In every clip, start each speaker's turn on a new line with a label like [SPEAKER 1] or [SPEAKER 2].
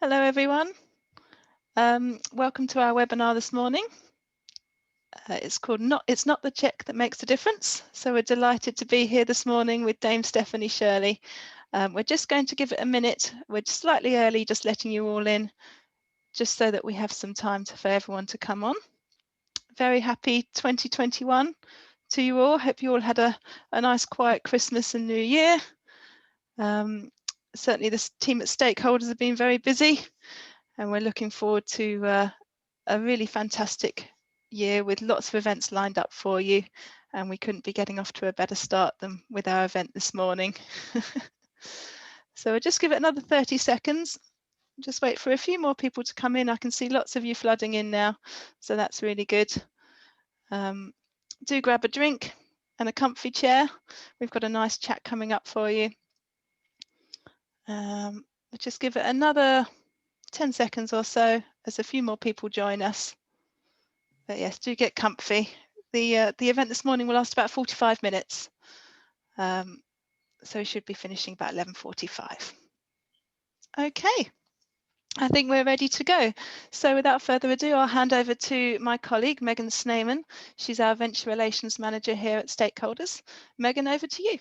[SPEAKER 1] Hello everyone. Welcome to our webinar this morning. It's called It's Not the Cheque That Makes a Difference. So we're delighted to be here this morning with Dame Stephanie Shirley. We're just going to give it a minute. We're slightly early, just letting you all in, just so that we have some time for everyone to come on. Very happy 2021 to you all. Hope you all had a nice quiet Christmas and New Year. Certainly this team at Stakeholders have been very busy, and we're looking forward to a really fantastic year with lots of events lined up for you, and we couldn't be getting off to a better start than with our event this morning. So we'll just give it another 30 seconds. Just wait for a few more people to come in. I can see lots of you flooding in now, so that's really good. Do grab a drink and a comfy chair. We've got a nice chat coming up for you. We'll just give it another 10 seconds or so as a few more people join us. But yes, do get comfy. The event this morning will last about 45 minutes. So we should be finishing about 11:45. Okay, I think we're ready to go. So without further ado, I'll hand over to my colleague, Megan Sneyman. She's our Venture Relations Manager here at Stakeholders. Megan, over to you.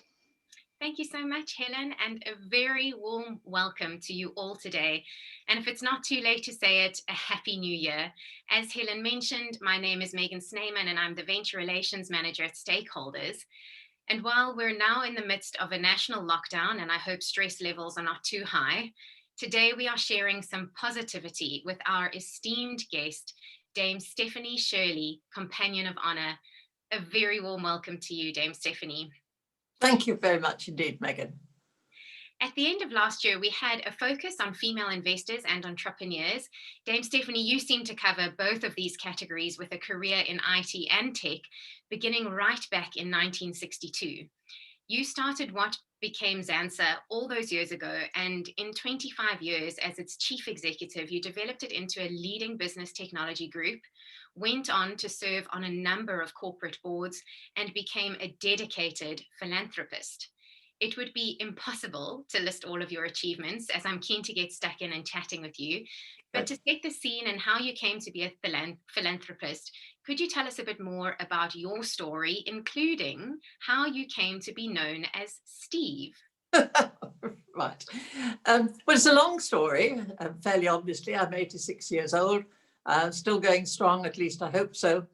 [SPEAKER 2] Thank you so much, Helen, and a very warm welcome to you all today. And if it's not too late to say it, a happy new year. As Helen mentioned, my name is Megan Sneyman and I'm the Venture Relations Manager at Stakeholders. And while we're now in the midst of a national lockdown, and I hope stress levels are not too high, today we are sharing some positivity with our esteemed guest, Dame Stephanie Shirley, Companion of Honor. A very warm welcome to you, Dame Stephanie.
[SPEAKER 3] Thank you very much indeed, Megan.
[SPEAKER 2] At the end of last year, we had a focus on female investors and entrepreneurs. Dame Stephanie, you seem to cover both of these categories with a career in IT and tech, beginning right back in 1962. You started what became Xansa all those years ago, and in 25 years as its chief executive, you developed it into a leading business technology group, went on to serve on a number of corporate boards, and became a dedicated philanthropist. It would be impossible to list all of your achievements, as I'm keen to get stuck in and chatting with you. But to set the scene and how you came to be a philanthropist, could you tell us a bit more about your story, including how you came to be known as Steve?
[SPEAKER 3] Right. Well, it's a long story, fairly obviously. I'm 86 years old, still going strong, at least I hope so.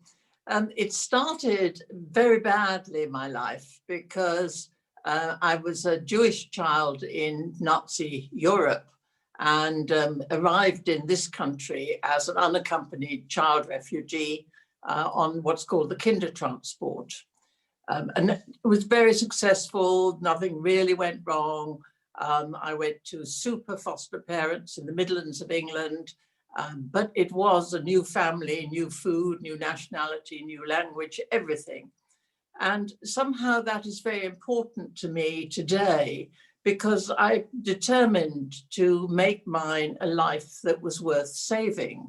[SPEAKER 3] It started very badly in my life because I was a Jewish child in Nazi Europe and arrived in this country as an unaccompanied child refugee on what's called the Kindertransport. And it was very successful, nothing really went wrong. I went to super foster parents in the Midlands of England, but it was a new family, new food, new nationality, new language, everything. And somehow that is very important to me today because I determined to make mine a life that was worth saving.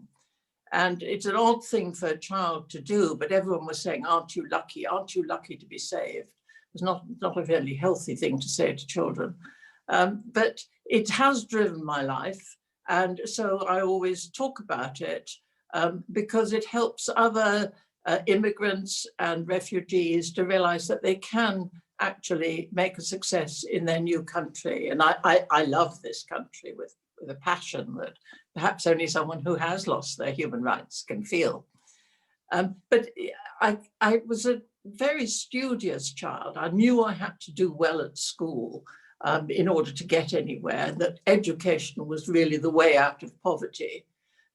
[SPEAKER 3] And it's an odd thing for a child to do, but everyone was saying, aren't you lucky? Aren't you lucky to be saved? It's not a really healthy thing to say to children. But it has driven my life. And so I always talk about it because it helps other immigrants and refugees to realize that they can actually make a success in their new country. And I love this country with a passion that perhaps only someone who has lost their human rights can feel. But I was a very studious child. I knew I had to do well at school in order to get anywhere, that education was really the way out of poverty.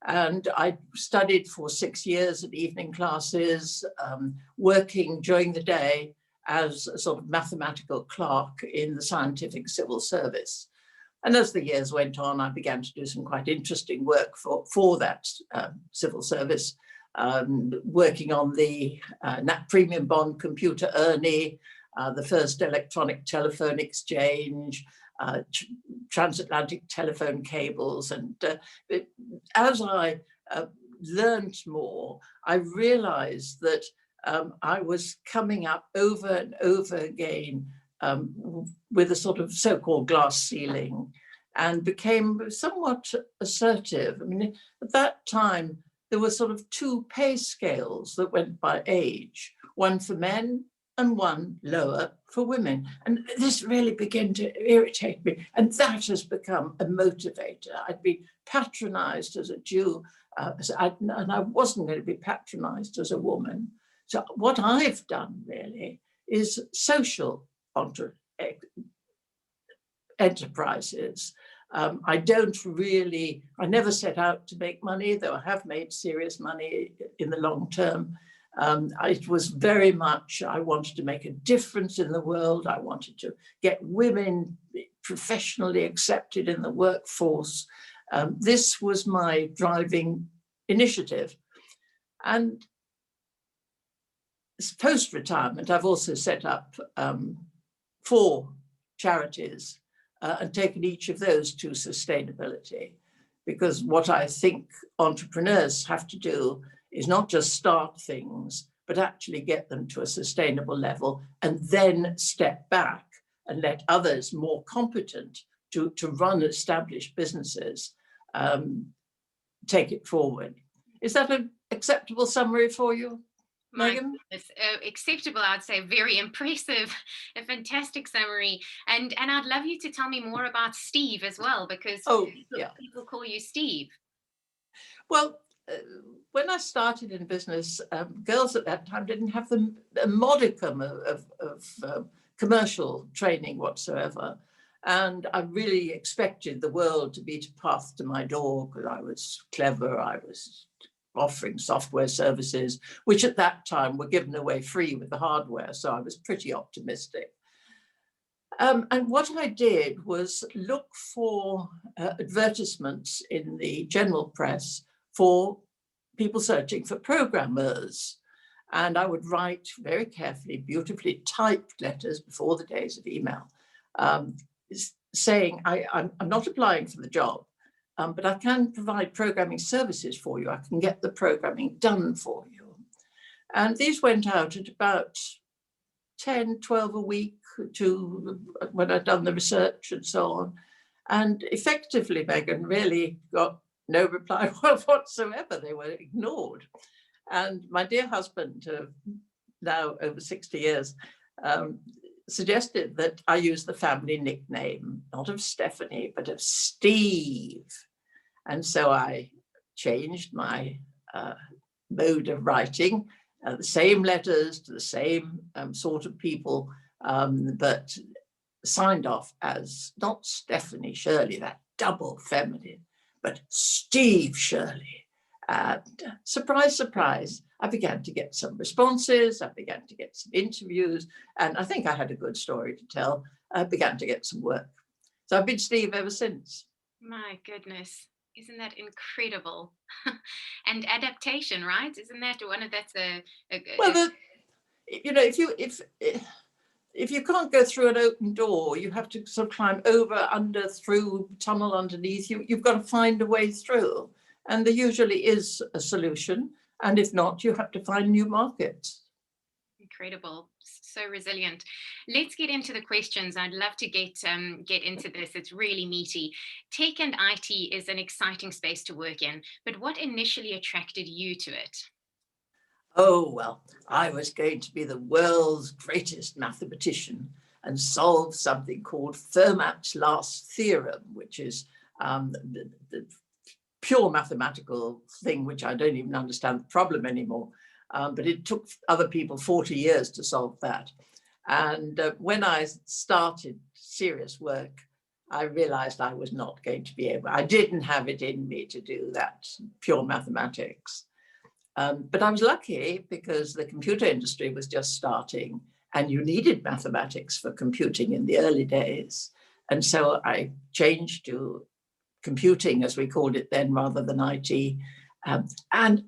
[SPEAKER 3] And I studied for 6 years at evening classes, working during the day as a sort of mathematical clerk in the scientific civil service. And as the years went on, I began to do some quite interesting work for that civil service, working on the Nat Premium Bond Computer Ernie, the first electronic telephone exchange, transatlantic telephone cables. And as I learned more, I realized that I was coming up over and over again with a sort of so-called glass ceiling. and became somewhat assertive. I mean, at that time, there were sort of two pay scales that went by age, one for men and one lower for women. And this really began to irritate me. And that has become a motivator. I'd been patronized as a Jew, and I wasn't going to be patronized as a woman. So what I've done really is social enterprises. I never set out to make money, though I have made serious money in the long term. It was very much, I wanted to make a difference in the world. I wanted to get women professionally accepted in the workforce. This was my driving initiative. And post-retirement, I've also set up 4 charities and taken each of those to sustainability. Because what I think entrepreneurs have to do is not just start things, but actually get them to a sustainable level and then step back and let others more competent to run established businesses take it forward. Is that an acceptable summary for you, Megan?
[SPEAKER 2] It's acceptable, I'd say. Very impressive, a fantastic summary. And I'd love you to tell me more about Steve as well, because people call you Steve.
[SPEAKER 3] Well, when I started in business, girls at that time didn't have a modicum of commercial training whatsoever. And I really expected the world to be to path to my door because I was clever, I was offering software services, which at that time were given away free with the hardware. So I was pretty optimistic. And what I did was look for advertisements in the general press for people searching for programmers. And I would write very carefully, beautifully typed letters before the days of email, saying, I'm not applying for the job, but I can provide programming services for you. I can get the programming done for you. And these went out at about 10, 12 a week to when I'd done the research and so on. And effectively, Megan, really got no reply whatsoever. They were ignored. And my dear husband, now over 60 years, suggested that I use the family nickname, not of Stephanie, but of Steve. And so I changed my mode of writing, the same letters to the same sort of people, but signed off as not Stephanie Shirley, that double feminine, but Steve Shirley. And surprise, surprise, I began to get some responses, I began to get some interviews, and I think I had a good story to tell. I began to get some work. So I've been Steve ever since.
[SPEAKER 2] My goodness, isn't that incredible? And adaptation, right? Isn't that one of
[SPEAKER 3] well, you know, if you can't go through an open door, you have to sort of climb over, under, through, tunnel underneath. You've got to find a way through. And there usually is a solution. And if not, you have to find new markets.
[SPEAKER 2] Incredible. So resilient. Let's get into the questions. I'd love to get into this. It's really meaty. Tech and IT is an exciting space to work in, but what initially attracted you to it?
[SPEAKER 3] Oh, well, I was going to be the world's greatest mathematician and solve something called Fermat's last theorem, which is the pure mathematical thing, which I don't even understand the problem anymore. But it took other people 40 years to solve that. And when I started serious work, I realized I was not going to be able, I didn't have it in me to do that pure mathematics. But I was lucky because the computer industry was just starting and you needed mathematics for computing in the early days. And so I changed to computing, as we called it then, rather than IT. And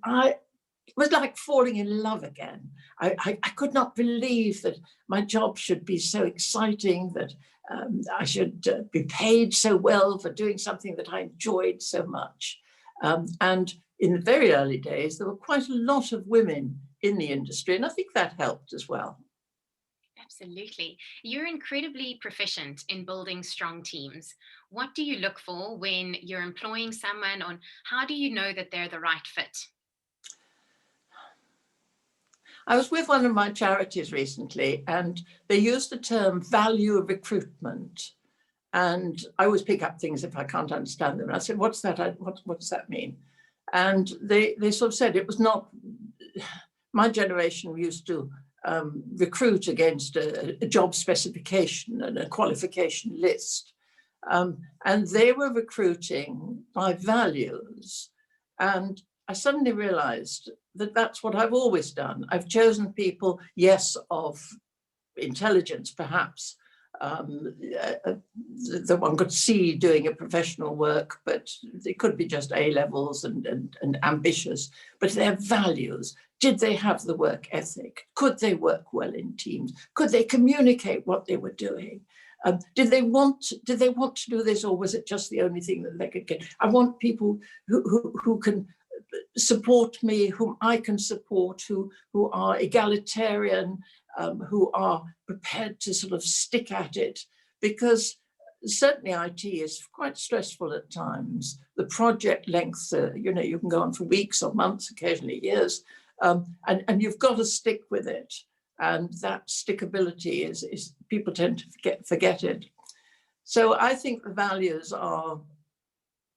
[SPEAKER 3] it was like falling in love again. I could not believe that my job should be so exciting, that I should be paid so well for doing something that I enjoyed so much. And in the very early days, there were quite a lot of women in the industry, and I think that helped as well.
[SPEAKER 2] Absolutely. You're incredibly proficient in building strong teams. What do you look for when you're employing someone, or how do you know that they're the right fit?
[SPEAKER 3] I was with one of my charities recently, and they used the term value recruitment. And I always pick up things if I can't understand them. And I said, what's that? What does that mean? And they sort of said it was not, my generation used to recruit against a job specification and a qualification list. And they were recruiting by values. And I suddenly realized that that's what I've always done. I've chosen people, yes, of intelligence, perhaps, that one could see doing a professional work, but they could be just A-levels and ambitious, but their values. Did they have the work ethic? Could they work well in teams? Could they communicate what they were doing? Did they want to do this, or was it just the only thing that they could get? I want people who can support me, whom I can support, who are egalitarian, who are prepared to sort of stick at it, because certainly IT is quite stressful at times. The project lengths, you know, you can go on for weeks or months, occasionally years, and you've got to stick with it. And that stickability is people tend to forget it. So I think the values are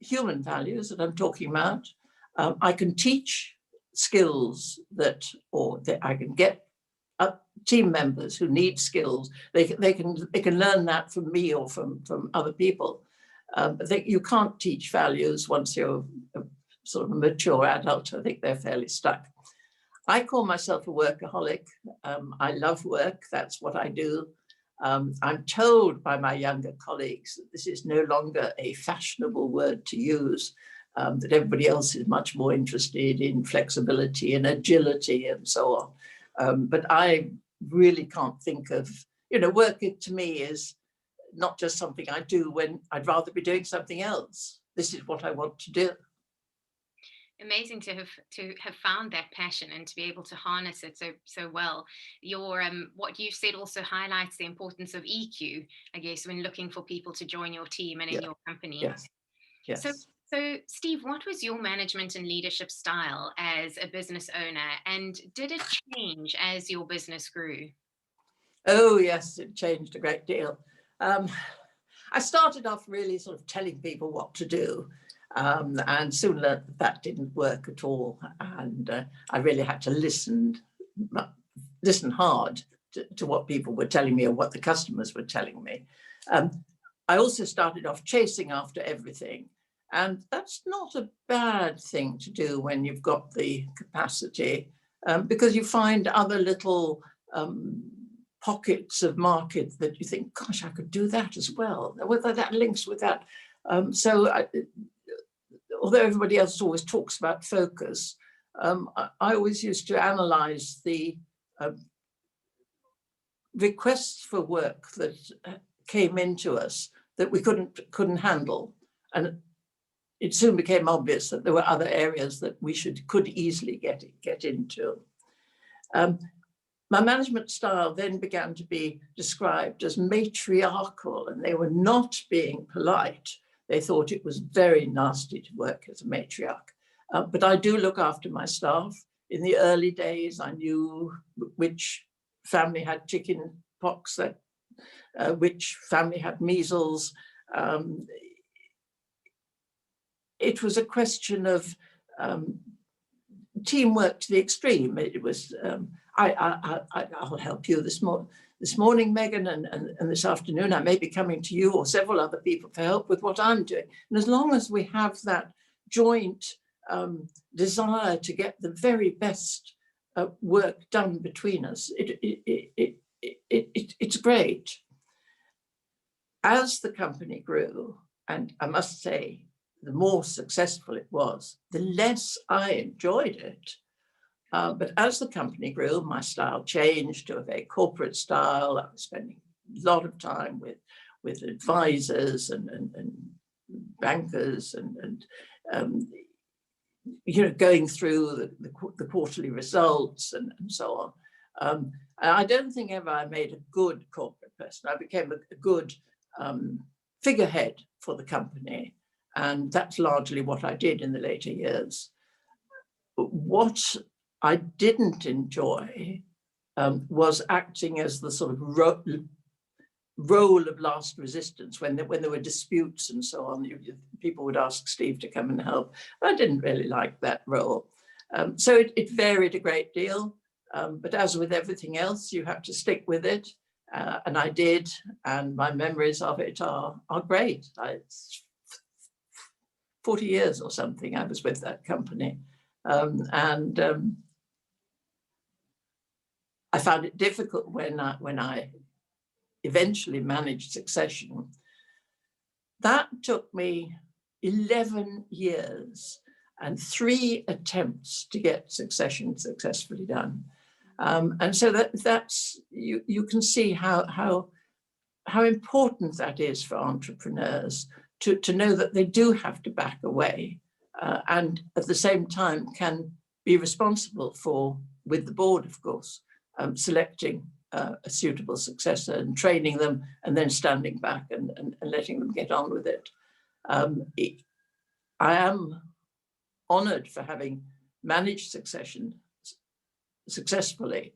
[SPEAKER 3] human values that I'm talking about. I can teach skills that I can get team members who need skills. They can learn that from me or from other people. But you can't teach values once you're a sort of a mature adult. I think they're fairly stuck. I call myself a workaholic. I love work. That's what I do. I'm told by my younger colleagues that this is no longer a fashionable word to use, that everybody else is much more interested in flexibility and agility and so on. But I really can't think of, you know, work to me is not just something I do when I'd rather be doing something else. This is what I want to do.
[SPEAKER 2] Amazing to have found that passion and to be able to harness it so well. Your what you said also highlights the importance of EQ, I guess, when looking for people to join your team and in your company.
[SPEAKER 3] Yes. Yes.
[SPEAKER 2] So Steve, what was your management and leadership style as a business owner, and did it change as your business grew?
[SPEAKER 3] Oh yes, it changed a great deal. I started off really sort of telling people what to do. And soon learned that didn't work at all. And I really had to listen hard to what people were telling me or what the customers were telling me. I also started off chasing after everything. And that's not a bad thing to do when you've got the capacity, because you find other little pockets of market that you think, gosh, I could do that as well. Whether that links with that. Although everybody else always talks about focus, I always used to analyze the requests for work that came into us that we couldn't handle. And it soon became obvious that there were other areas that we could easily get into. My management style then began to be described as matriarchal, and they were not being polite. They thought it was very nasty to work as a matriarch. But I do look after my staff. In the early days, I knew which family had chicken pox, which family had measles. It was a question of teamwork to the extreme. It was, I'll help you this morning, Megan, and this afternoon I may be coming to you or several other people for help with what I'm doing. And as long as we have that joint desire to get the very best work done between us, it's great. As the company grew, and I must say, the more successful it was, the less I enjoyed it. But as the company grew, my style changed to a very corporate style. I was spending a lot of time with advisors and bankers and you know, going through the quarterly results and so And I don't think ever I made a good corporate person. I became a good figurehead for the company. And that's largely what I did in the later years. What I didn't enjoy was acting as the sort of role of last resistance when there were disputes and so on. People would ask Steve to come and help. I didn't really like that role. So it varied a great deal. But as with everything else, you have to stick with it. And I did, and my memories of it are great. It's 40 years or something I was with that company. I found it difficult when I eventually managed succession. That took me 11 years and 3 attempts to get succession successfully done. And so that's you can see how important that is for entrepreneurs to know that they do have to back away and at the same time can be responsible for, with the board, of course, selecting a suitable successor and training them and then standing back and letting them get on with it. I am honoured for having managed succession successfully,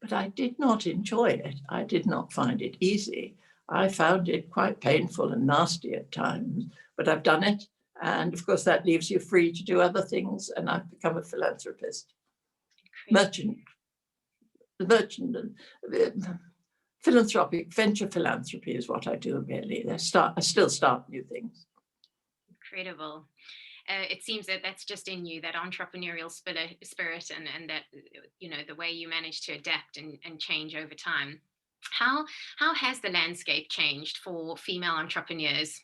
[SPEAKER 3] but I did not enjoy it. I did not find it easy. I found it quite painful and nasty at times, but I've done it. And of course, that leaves you free to do other things. And I've become a philanthropist, merchant, philanthropic, venture philanthropy is what I do really. I still start new things.
[SPEAKER 2] Incredible. It seems that that's just in you, that entrepreneurial spirit and that, you know, the way you manage to adapt and change over time. How has the landscape changed for female entrepreneurs?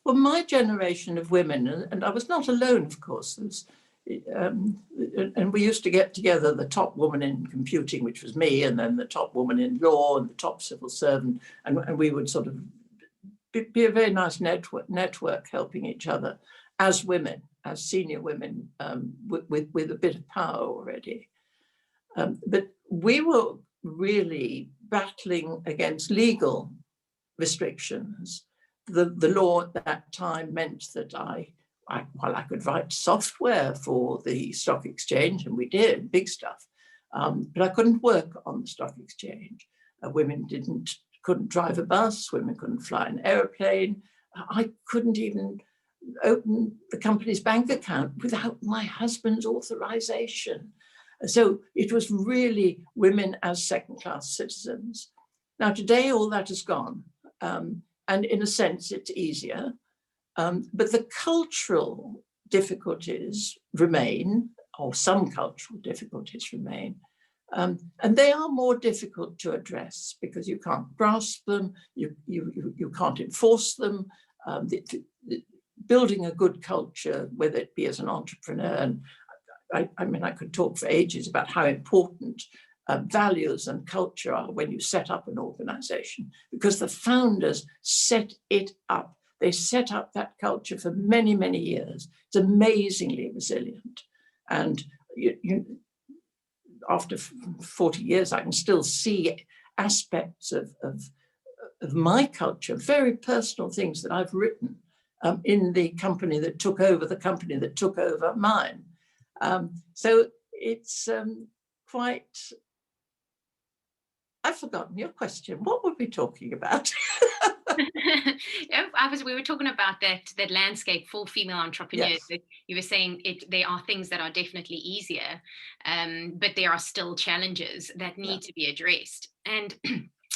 [SPEAKER 3] Well, my generation of women, and I was not alone, of course, and we used to get together the top woman in computing, which was me, and then the top woman in law and the top civil servant, and we would sort of be a very nice network helping each other as women, as senior women with a bit of power already. But we were really battling against legal restrictions. The law at that time meant that I could write software for the stock exchange, and we did big stuff, but I couldn't work on the stock exchange. Women couldn't drive a bus, women couldn't fly an airplane. I couldn't even open the company's bank account without my husband's authorization. So it was really women as second-class citizens. Now today all that has gone, and in a sense it's easier, but the cultural difficulties remain, or some cultural difficulties remain. And they are more difficult to address because you can't grasp them, you can't enforce them. Building a good culture, whether it be as an entrepreneur, and I mean, I could talk for ages about how important values and culture are when you set up an organization, because the founders set it up. They set up that culture for many, many years. It's amazingly resilient. And after 40 years, I can still see aspects of my culture, very personal things that I've written in the company that took over mine. So it's quite, I've forgotten your question. What were we talking about?
[SPEAKER 2] We were talking about that landscape for female entrepreneurs. Yes. You were saying there are things that are definitely easier, but there are still challenges that need to be addressed. And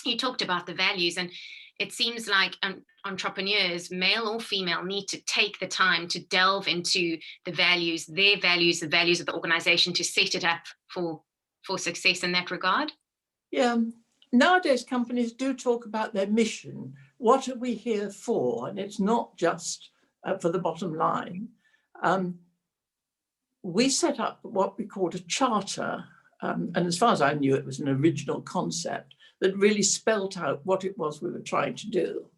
[SPEAKER 2] you talked about the values, and it seems like entrepreneurs, male or female, need to take the time to delve into the values, the values of the organization, to set it up for success in that regard.
[SPEAKER 3] Yeah. Nowadays, companies do talk about their mission. What are we here for? And it's not just for the bottom line. We set up what we called a charter. And as far as I knew, it was an original concept that really spelt out what it was we were trying to do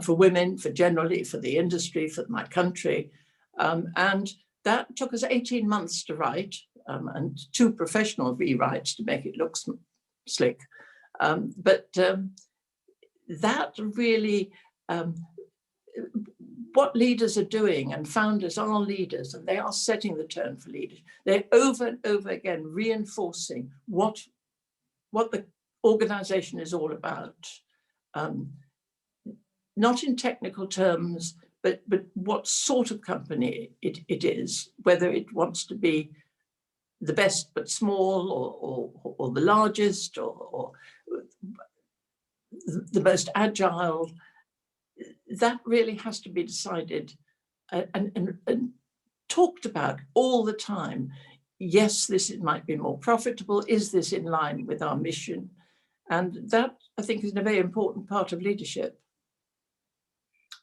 [SPEAKER 3] for women, for generally, for the industry, for my country. And that took us 18 months to write. and too professional rewrites to make it look slick. That really, what leaders are doing, and founders are leaders, and they are setting the tone for leaders. They're over and over again reinforcing what the organization is all about. Not in technical terms, but what sort of company it is, whether it wants to be the best but small, or the largest, or the most agile. That really has to be decided and talked about all the time. Yes, this might be more profitable. Is this in line with our mission? And that, I think, is a very important part of leadership.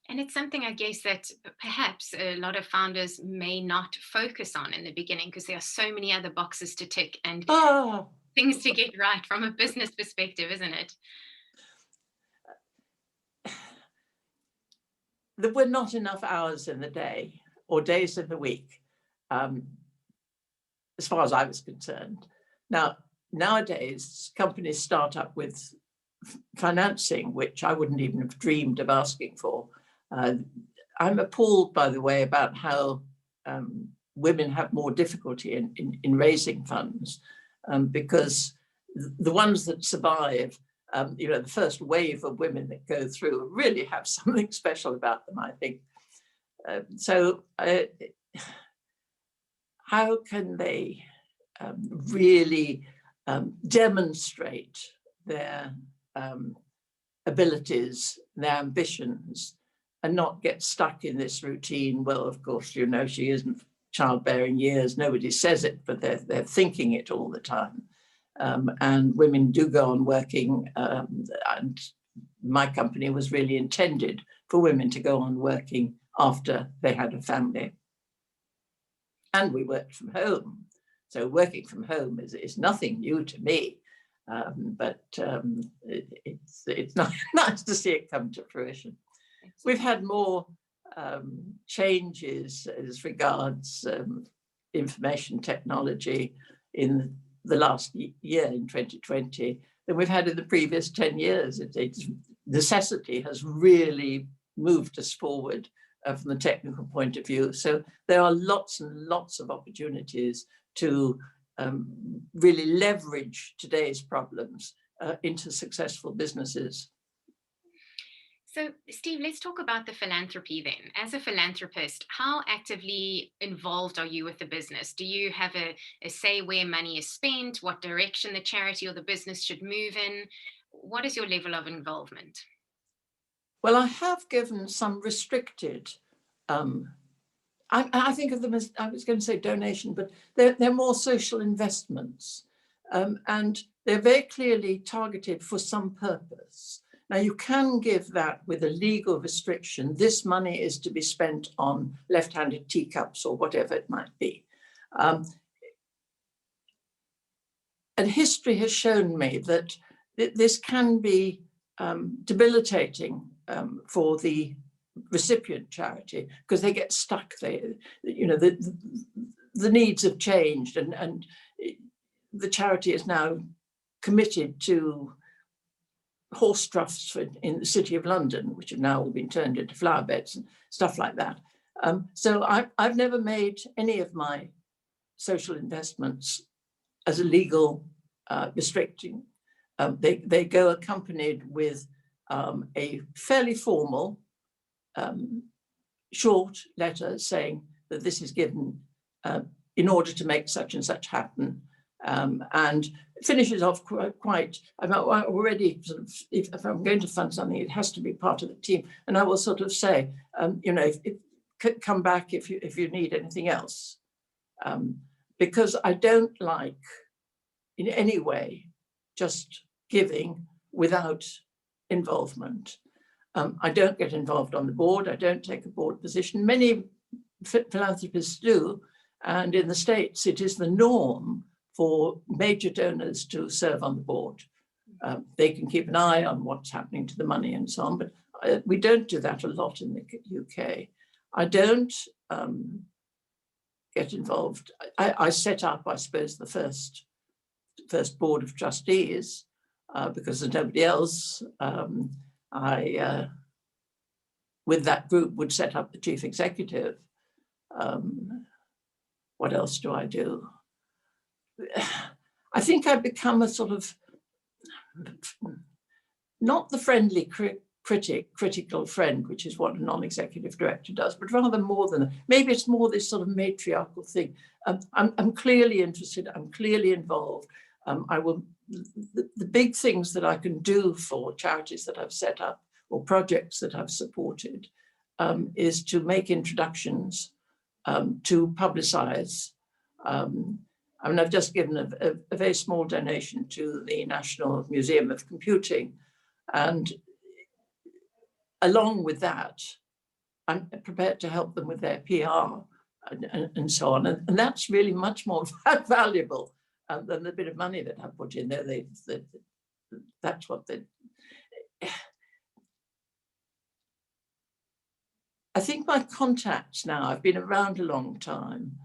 [SPEAKER 2] And it's something, I guess, that perhaps a lot of founders may not focus on in the beginning, because there are so many other boxes to tick and things to get right from a business perspective, isn't it?
[SPEAKER 3] There were not enough hours in the day or days in the week, as far as I was concerned. Now, nowadays, companies start up with financing, which I wouldn't even have dreamed of asking for. I'm appalled, by the way, about how women have more difficulty in raising funds, because the ones that survive, the first wave of women that go through really have something special about them, I think. How can they really demonstrate their abilities, their ambitions, and not get stuck in this routine? Well, of course, she isn't childbearing years. Nobody says it, but they're thinking it all the time. And women do go on working, and my company was really intended for women to go on working after they had a family. And we worked from home. So working from home is nothing new to me, but it's nice to see it come to fruition. We've had more changes as regards information technology in the last year, in 2020, than we've had in the previous 10 years. Necessity has really moved us forward from the technical point of view. So there are lots and lots of opportunities to really leverage today's problems into successful businesses.
[SPEAKER 2] So, Steve, let's talk about the philanthropy then. As a philanthropist, how actively involved are you with the business? Do you have a say where money is spent, what direction the charity or the business should move in? What is your level of involvement?
[SPEAKER 3] Well, I have given some restricted, I think of them as, I was going to say donation, but they're more social investments. And they're very clearly targeted for some purpose. Now, you can give that with a legal restriction. This money is to be spent on left-handed teacups or whatever it might be. And history has shown me that this can be debilitating for the recipient charity, because they get stuck there. The needs have changed, and the charity is now committed to horse troughs in the City of London, which have now all been turned into flower beds and stuff like that. So I've never made any of my social investments as a legal restricting. They go accompanied with a fairly formal short letter saying that this is given in order to make such and such happen, and finishes off quite. I'm already sort of, if I'm going to fund something, it has to be part of the team, and I will sort of say, come back if you need anything else, because I don't like in any way just giving without involvement. I don't get involved on the board. I don't take a board position. Many philanthropists do, and in the States, it is the norm for major donors to serve on the board. They can keep an eye on what's happening to the money and so on, but we don't do that a lot in the UK. I don't get involved. I set up, I suppose, the first board of trustees because there's nobody else. I, with that group, would set up the chief executive. What else do I do? I think I've become a sort of, not the friendly critical friend, which is what a non-executive director does, but rather more than, maybe it's more this sort of matriarchal thing. I'm clearly interested, I'm clearly involved. The big things that I can do for charities that I've set up or projects that I've supported is to make introductions, to publicize. I mean, I've just given a very small donation to the National Museum of Computing, and along with that, I'm prepared to help them with their PR and so on. And that's really much more valuable than the bit of money that I put in there. That's what they... I think my contacts now, I've been around a long time,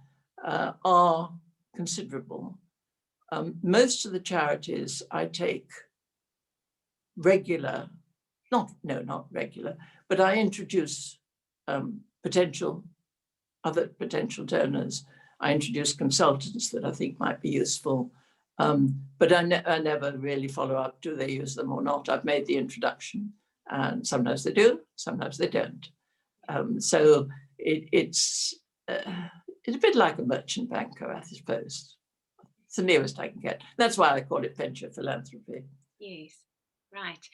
[SPEAKER 3] are considerable. Most of the charities I take regular, not regular, but I introduce other potential donors. I introduce consultants that I think might be useful, but I never really follow up. Do they use them or not? I've made the introduction, and sometimes they do, sometimes they don't. So it's a bit like a merchant banker, I suppose. It's the nearest I can get. That's why I call it venture philanthropy.
[SPEAKER 2] Yes, right.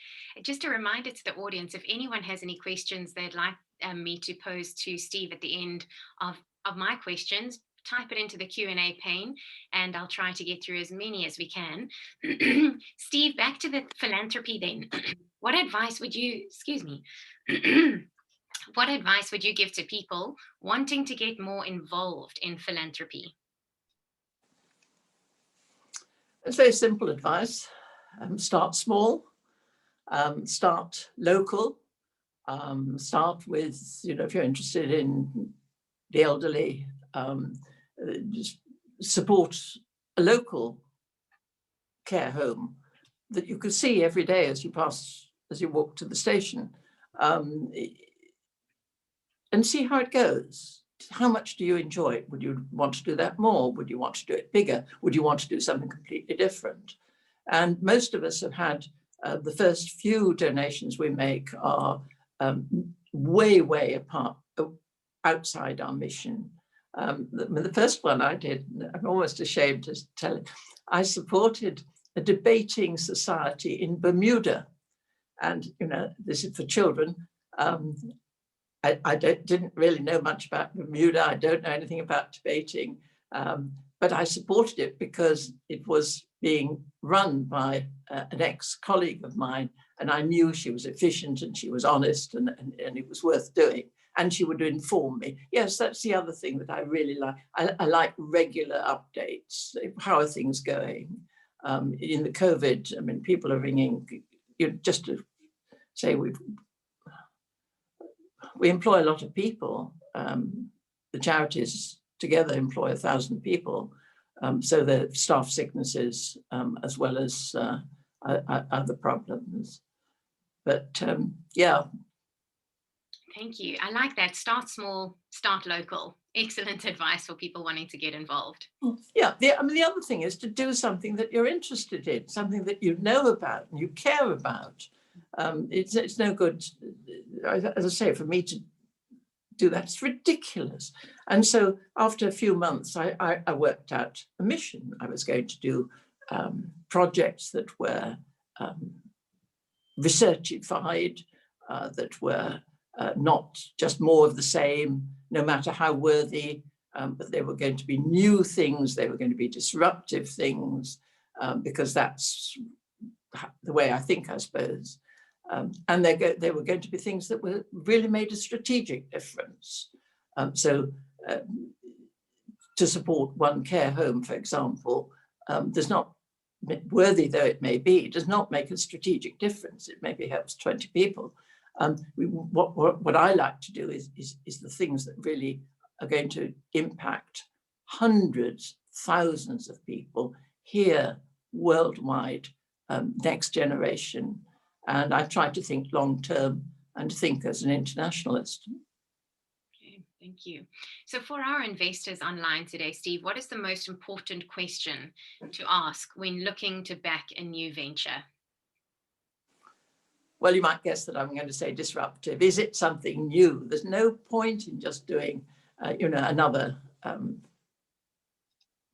[SPEAKER 2] Just a reminder to the audience, if anyone has any questions they'd like me to pose to Steve at the end of my questions, type it into the Q&A pane and I'll try to get through as many as we can. Steve, back to the philanthropy then. What advice would you, excuse me, what advice would you give to people wanting to get more involved in philanthropy?
[SPEAKER 3] It's very simple advice. Start small, start local, start with, if you're interested in the elderly, just support a local care home that you can see every day as you walk to the station, and see how it goes. How much do you enjoy it? Would you want to do that more? Would you want to do it bigger? Would you want to do something completely different? And most of us have had the first few donations we make are way apart, outside our mission. The first one I did, I'm almost ashamed to tell it, I supported a debating society in Bermuda. And, this is for children. I didn't really know much about Bermuda. I don't know anything about debating, but I supported it because it was being run by an ex-colleague of mine, and I knew she was efficient and she was honest and it was worth doing. And she would inform me. Yes, that's the other thing that I really like. I like regular updates. How are things going? In the COVID, I mean, people are ringing, just to say we employ a lot of people. The charities together employ 1,000 people. So the staff sicknesses, as well as other problems. But yeah.
[SPEAKER 2] Thank you. I like that. Start small, start local. Excellent advice for people wanting to get involved.
[SPEAKER 3] Yeah, the other thing is to do something that you're interested in, something that you know about and you care about. It's no good, as I say, for me to do that. It's ridiculous. And so after a few months, I worked out a mission. I was going to do projects that were researchified, that were not just more of the same, no matter how worthy, but they were going to be new things, they were going to be disruptive things, because that's the way I think, I suppose. And they were going to be things that were really made a strategic difference. So to support one care home, for example, does not, worthy though it may be, does not make a strategic difference. It maybe helps 20 people. What I like to do is the things that really are going to impact hundreds, thousands of people here worldwide, next generation. And I try to think long term and think as an internationalist.
[SPEAKER 2] Okay, thank you. So for our investors online today, Steve, what is the most important question to ask when looking to back a new venture?
[SPEAKER 3] Well, you might guess that I'm going to say disruptive. Is it something new? There's no point in just doing, another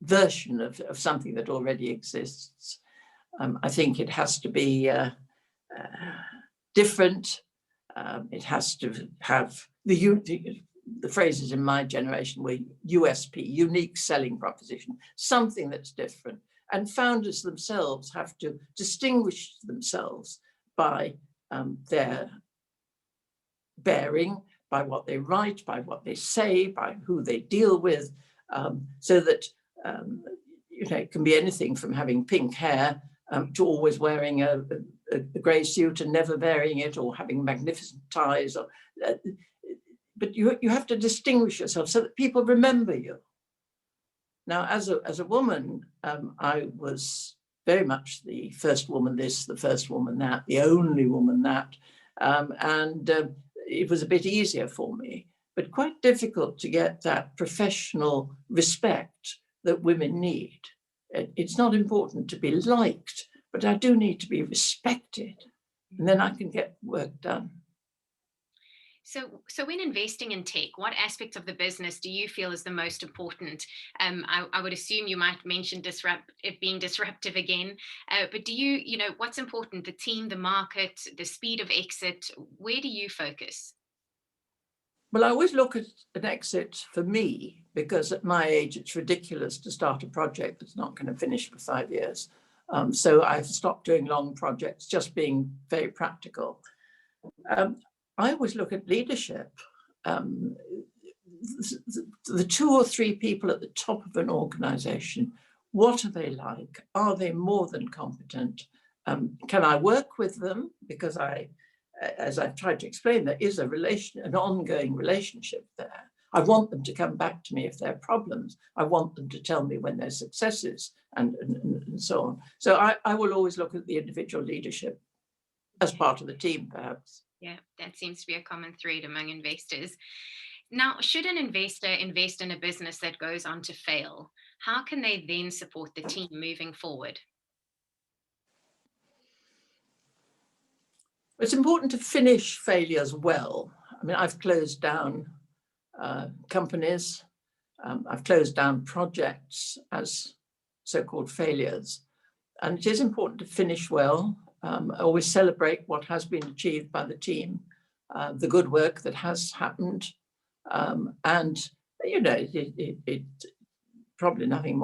[SPEAKER 3] version of something that already exists. I think it has to be different. It has to have the phrases in my generation were USP, unique selling proposition, something that's different. And founders themselves have to distinguish themselves by their bearing, by what they write, by what they say, by who they deal with, so that it can be anything from having pink hair to always wearing a grey suit and never varying it, or having magnificent ties. But you have to distinguish yourself so that people remember you. Now, as a woman, I was very much the first woman this, the first woman that, the only woman that, and it was a bit easier for me, but quite difficult to get that professional respect that women need. It's not important to be liked, but I do need to be respected, and then I can get work done.
[SPEAKER 2] So when investing in tech, what aspects of the business do you feel is the most important? I would assume you might mention it being disruptive again, but do what's important? The team, the market, the speed of exit, where do you focus?
[SPEAKER 3] Well, I always look at an exit for me, because at my age, it's ridiculous to start a project that's not going to finish for 5 years. So I've stopped doing long projects, just being very practical. I always look at leadership. The 2 or 3 people at the top of an organization, what are they like? Are they more than competent? Can I work with them? Because as I've tried to explain, there is an ongoing relationship there. I want them to come back to me if there are problems. I want them to tell me when there's successes and so on. So I will always look at the individual leadership as part of the team, perhaps.
[SPEAKER 2] Yeah, that seems to be a common thread among investors. Now, should an investor invest in a business that goes on to fail, how can they then support the team moving forward?
[SPEAKER 3] It's important to finish failures well. I mean, I've closed down companies. I've closed down projects as so-called failures. And it is important to finish well. I always celebrate what has been achieved by the team, the good work that has happened. And, it probably nothing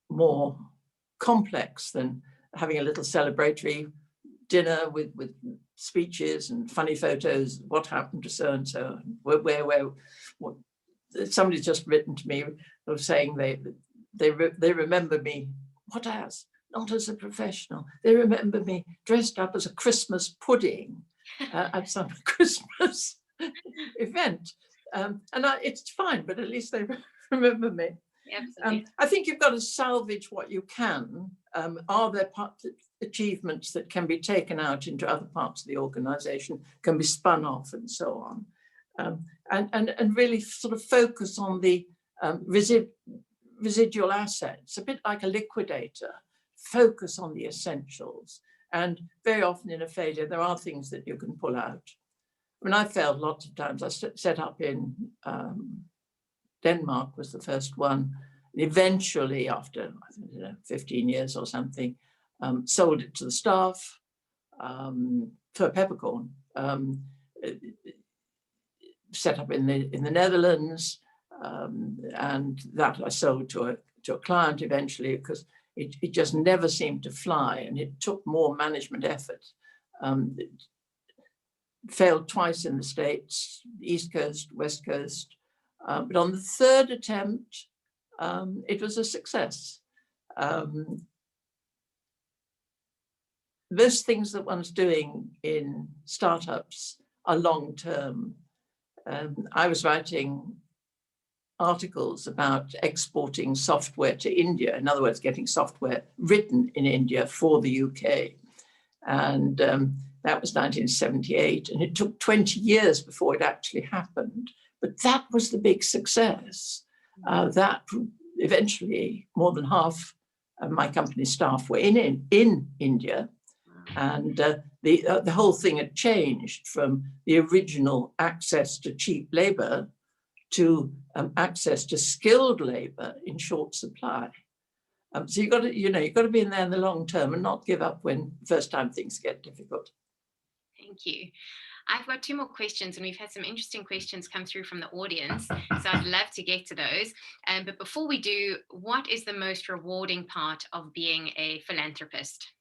[SPEAKER 3] more complex than having a little celebratory dinner with speeches and funny photos, what happened to so-and-so, what. Somebody's just written to me of saying they remember me, what as? Not as a professional. They remember me dressed up as a Christmas pudding at some Christmas event. It's fine, but at least they remember me.
[SPEAKER 2] Absolutely.
[SPEAKER 3] I think you've got to salvage what you can. Are there achievements that can be taken out into other parts of the organization, can be spun off and so on? And really sort of focus on the residual assets, a bit like a liquidator. Focus on the essentials. And very often in a failure, there are things that you can pull out. I mean, I failed lots of times. I set up in Denmark was the first one. And eventually, after 15 years or something, sold it to the staff for peppercorn. Set up in the Netherlands, and that I sold to a client eventually, because it just never seemed to fly, and it took more management effort. It failed twice in the States, East Coast, West Coast, but on the 3rd attempt, it was a success. Most things that one's doing in startups are long-term. I was writing articles about exporting software to India, in other words, getting software written in India for the UK. And that was 1978, and it took 20 years before it actually happened. But that was the big success. That eventually more than half of my company staff were in India, and the whole thing had changed from the original access to cheap labor to access to skilled labor in short supply. So you've got to be in there in the long term and not give up when first time things get difficult.
[SPEAKER 2] Thank you. I've got 2 more questions, and we've had some interesting questions come through from the audience, so I'd love to get to those. But before we do, what is the most rewarding part of being a philanthropist?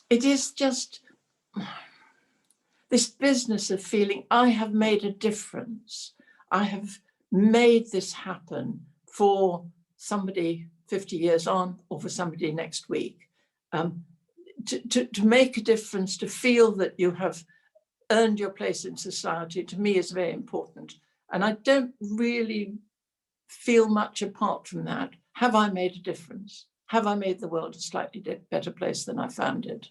[SPEAKER 3] It is just this business of feeling I have made a difference. I have made this happen for somebody 50 years on, or for somebody next week. To make a difference, to feel that you have earned your place in society, to me is very important. And I don't really feel much apart from that. Have I made a difference? Have I made the world a slightly better place than I found it?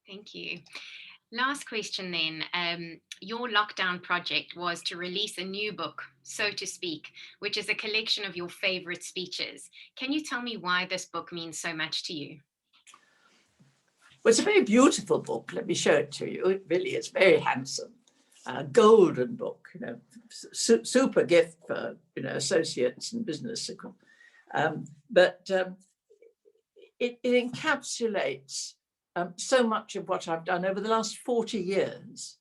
[SPEAKER 2] Thank you. Last question then. Your lockdown project was to release a new book, so to speak, which is a collection of your favorite speeches. Can you tell me why this book means so much to you?
[SPEAKER 3] Well, it's a very beautiful book. Let me show it to you. It really is very handsome. Golden book, super gift for associates and business circle. But it encapsulates so much of what I've done over the last 40 years,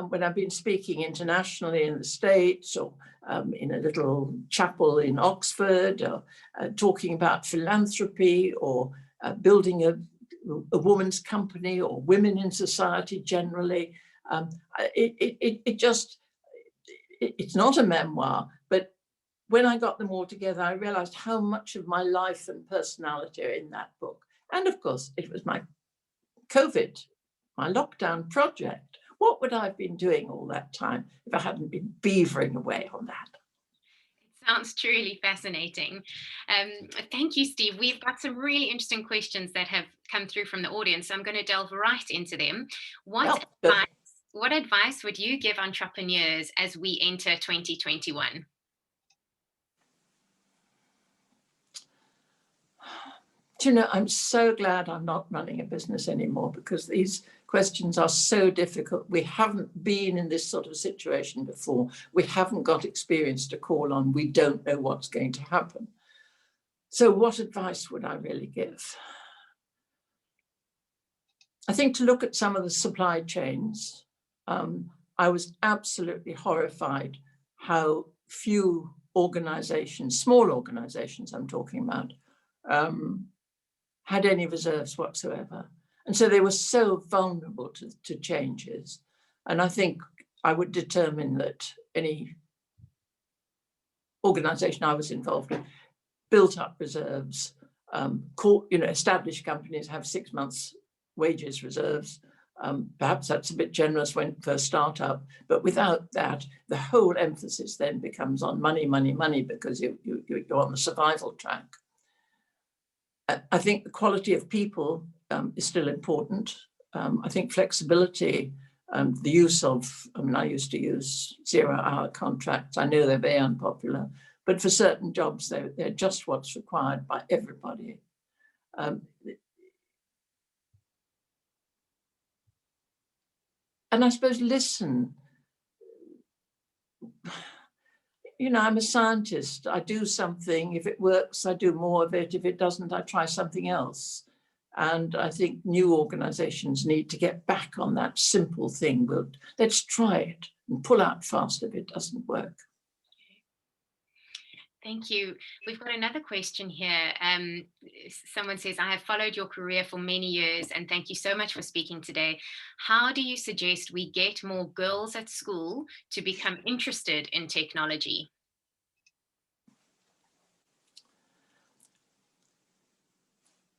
[SPEAKER 3] when I've been speaking internationally in the States, or in a little chapel in Oxford, or talking about philanthropy, or building a woman's company, or women in society generally. It's not a memoir, but when I got them all together, I realized how much of my life and personality are in that book. And of course, it was my lockdown project. What would I have been doing all that time if I hadn't been beavering away on that?
[SPEAKER 2] It sounds truly fascinating. Thank you, Steve. We've got some really interesting questions that have come through from the audience. So I'm going to delve right into them. What advice would you give entrepreneurs as we enter 2021?
[SPEAKER 3] Do you know, I'm so glad I'm not running a business anymore, because these questions are so difficult. We haven't been in this sort of situation before. We haven't got experience to call on. We don't know what's going to happen. So what advice would I really give? I think to look at some of the supply chains. I was absolutely horrified how few organizations, small organizations I'm talking about, had any reserves whatsoever. And so they were so vulnerable to changes. And I think I would determine that any organization I was involved in built up reserves. Established companies have 6 months wages reserves. Perhaps that's a bit generous for a startup, but without that, the whole emphasis then becomes on money, money, money, because you're on the survival track. I think the quality of people is still important. I think flexibility, the use of, I used to use 0-hour contracts. I know they're very unpopular, but for certain jobs, they're just what's required by everybody. And I suppose listen. I'm a scientist. I do something. If it works, I do more of it. If it doesn't, I try something else. And I think new organizations need to get back on that simple thing. Let's try it and pull out fast if it doesn't work.
[SPEAKER 2] Thank you. We've got another question here. Someone says, I have followed your career for many years, and thank you so much for speaking today. How do you suggest we get more girls at school to become interested in technology?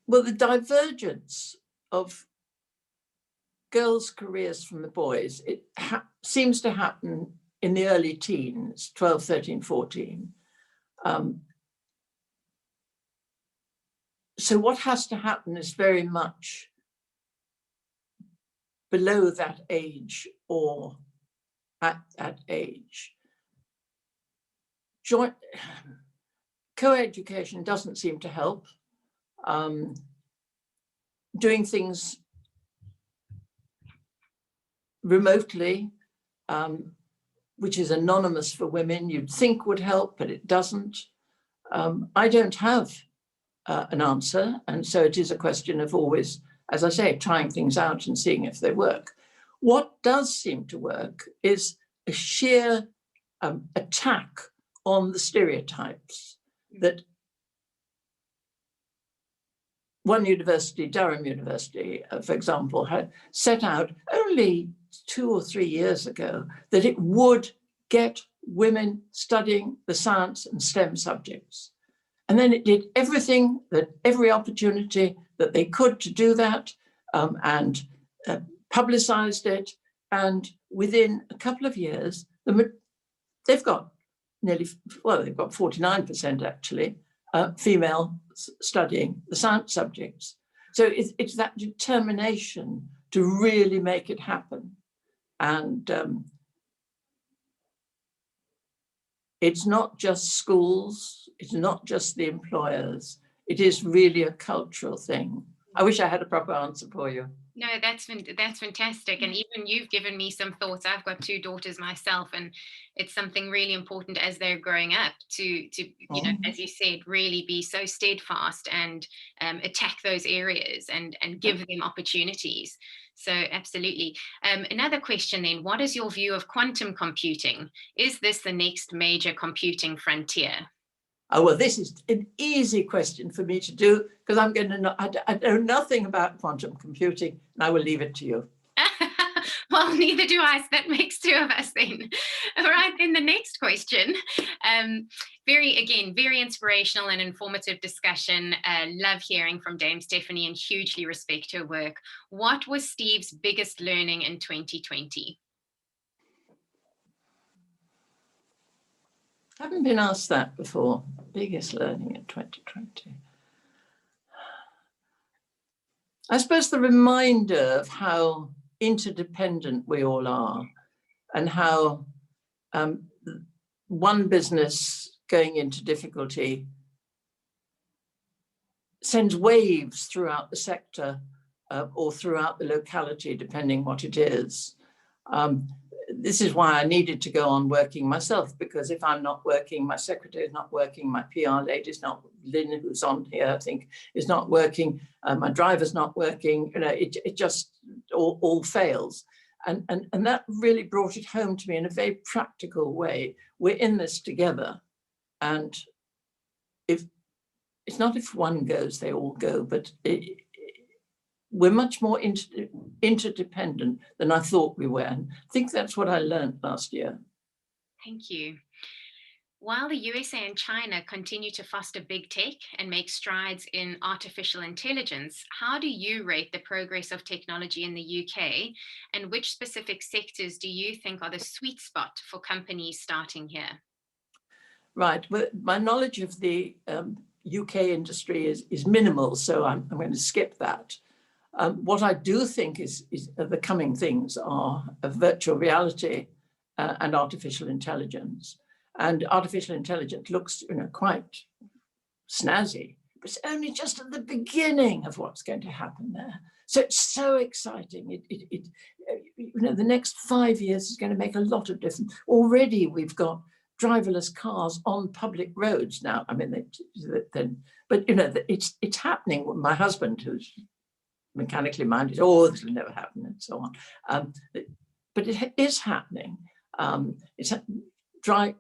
[SPEAKER 3] Well, the divergence of girls' careers from the boys, it seems to happen in the early teens, 12, 13, 14. So what has to happen is very much below that age or at that age. Co-education doesn't seem to help. Doing things remotely, which is anonymous for women, you'd think would help, but it doesn't. I don't have an answer, and so it is a question of always, as I say, trying things out and seeing if they work. What does seem to work is a sheer attack on the stereotypes that one university, Durham University, for example, had set out only 2 or 3 years ago that it would get women studying the science and STEM subjects. And then it did everything, every opportunity that they could to do that, and publicized it. And within a couple of years, they've got they've got 49% actually, female studying the science subjects. So it's that determination to really make it happen. And it's not just schools, it's not just the employers, it is really a cultural thing. I wish I had a proper answer for you.
[SPEAKER 2] No, that's fantastic. And even you've given me some thoughts. I've got 2 daughters myself, and it's something really important as they're growing up to you know, as you said, really be so steadfast and attack those areas and give them opportunities. So absolutely. Another question then, what is your view of quantum computing? Is this the next major computing frontier?
[SPEAKER 3] Oh, well, this is an easy question for me to do because I'm going to I know nothing about quantum computing, and I will leave it to you.
[SPEAKER 2] Well, neither do I. So that makes 2 of us then. All right, then the next question. Very inspirational and informative discussion. Love hearing from Dame Stephanie and hugely respect her work. What was Steve's biggest learning in 2020?
[SPEAKER 3] I haven't been asked that before. Biggest learning in 2020. I suppose the reminder of how interdependent we all are and how one business going into difficulty sends waves throughout the sector or throughout the locality, depending what it is. This is why I needed to go on working myself, because if I'm not working, my secretary is not working, my PR lady is not, Lynn, who's on here, I think, is not working, my driver's not working, you know, it just all fails. And that really brought it home to me in a very practical way. We're in this together. And if it's not if one goes, they all go, but we're much more interdependent than I thought we were. And I think that's what I learned last year.
[SPEAKER 2] Thank you. While the USA and China continue to foster big tech and make strides in artificial intelligence, how do you rate the progress of technology in the UK? And which specific sectors do you think are the sweet spot for companies starting here?
[SPEAKER 3] Right. Well, my knowledge of the UK industry is minimal, so I'm going to skip that. What I do think is the coming things are virtual reality and artificial intelligence. And artificial intelligence looks, you know, quite snazzy, but it's only just at the beginning of what's going to happen there. So it's so exciting. You know, the next 5 years is going to make a lot of difference. Already we've got driverless cars on public roads now. I mean, but you know, it's happening. My husband, who's mechanically minded, oh, this will never happen, and so on. But it is happening.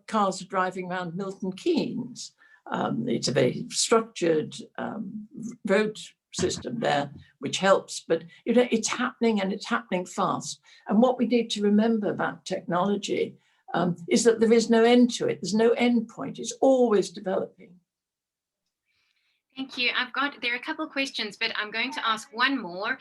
[SPEAKER 3] Cars are driving around Milton Keynes. It's a very structured road system there, which helps. But you know, it's happening, and it's happening fast. And what we need to remember about technology is that there is no end to it. There's no end point. It's always developing.
[SPEAKER 2] Thank you. There are a couple of questions, but I'm going to ask one more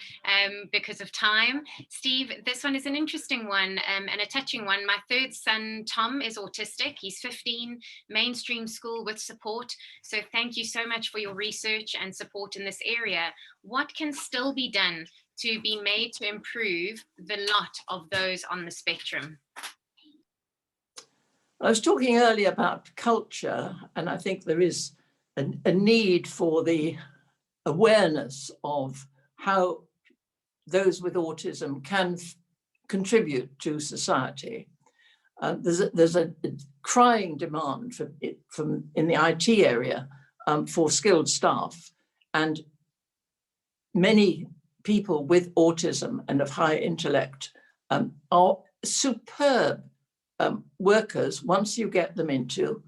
[SPEAKER 2] because of time. Steve, this one is an interesting one and a touching one. My third son, Tom, is autistic. He's 15, mainstream school with support. So thank you so much for your research and support in this area. What can still be done to be made to improve the lot of those on the spectrum?
[SPEAKER 3] I was talking earlier about culture, and I think there is a need for the awareness of how those with autism can contribute to society. There's a crying demand from in the IT area for skilled staff, and many people with autism and of high intellect are superb workers once you get them into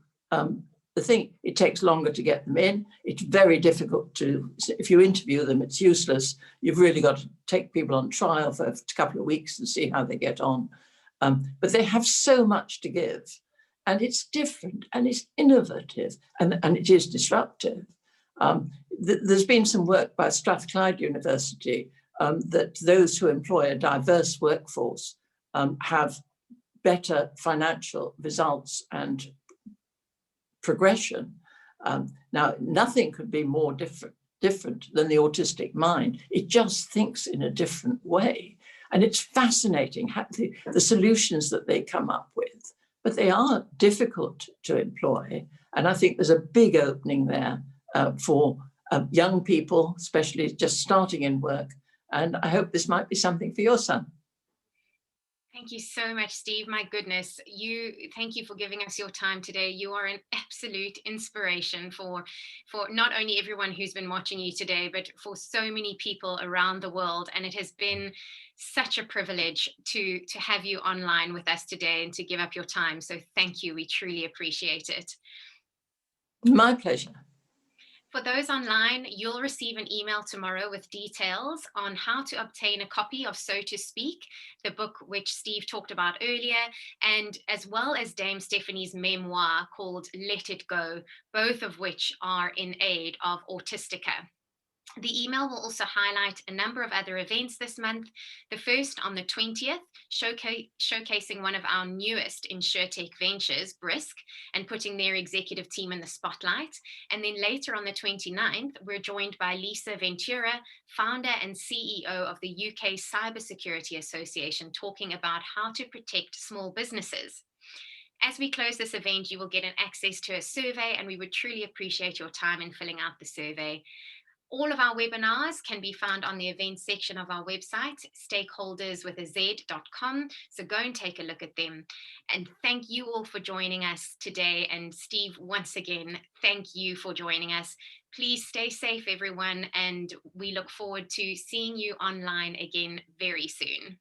[SPEAKER 3] the thing. It takes longer to get them in. It's very difficult if you interview them, it's useless. You've really got to take people on trial for a couple of weeks and see how they get on. But they have so much to give, and it's different and it's innovative and it is disruptive. There's been some work by Strathclyde University that those who employ a diverse workforce have better financial results and progression. Now, nothing could be more different than the autistic mind. It just thinks in a different way. And it's fascinating the solutions that they come up with, but they are difficult to employ. And I think there's a big opening there for young people, especially just starting in work. And I hope this might be something for your son.
[SPEAKER 2] Thank you so much, Steve. My goodness, thank you for giving us your time today. You are an absolute inspiration for not only everyone who's been watching you today, but for so many people around the world. And it has been such a privilege to have you online with us today and to give up your time. So thank you. We truly appreciate it.
[SPEAKER 3] My pleasure.
[SPEAKER 2] For those online, you'll receive an email tomorrow with details on how to obtain a copy of So to Speak, the book which Steve talked about earlier, and as well as Dame Stephanie's memoir called Let It Go, both of which are in aid of Autistica. The email will also highlight a number of other events this month. The first on the 20th, showcasing one of our newest InsurTech ventures, Brisk, and putting their executive team in the spotlight. And then later on the 29th, we're joined by Lisa Ventura, founder and CEO of the UK Cybersecurity Association, talking about how to protect small businesses. As we close this event, you will get an access to a survey, and we would truly appreciate your time in filling out the survey. All of our webinars can be found on the events section of our website, stakeholderswithaz.com. So go and take a look at them. And thank you all for joining us today. And Steve, once again, thank you for joining us. Please stay safe, everyone. And we look forward to seeing you online again very soon.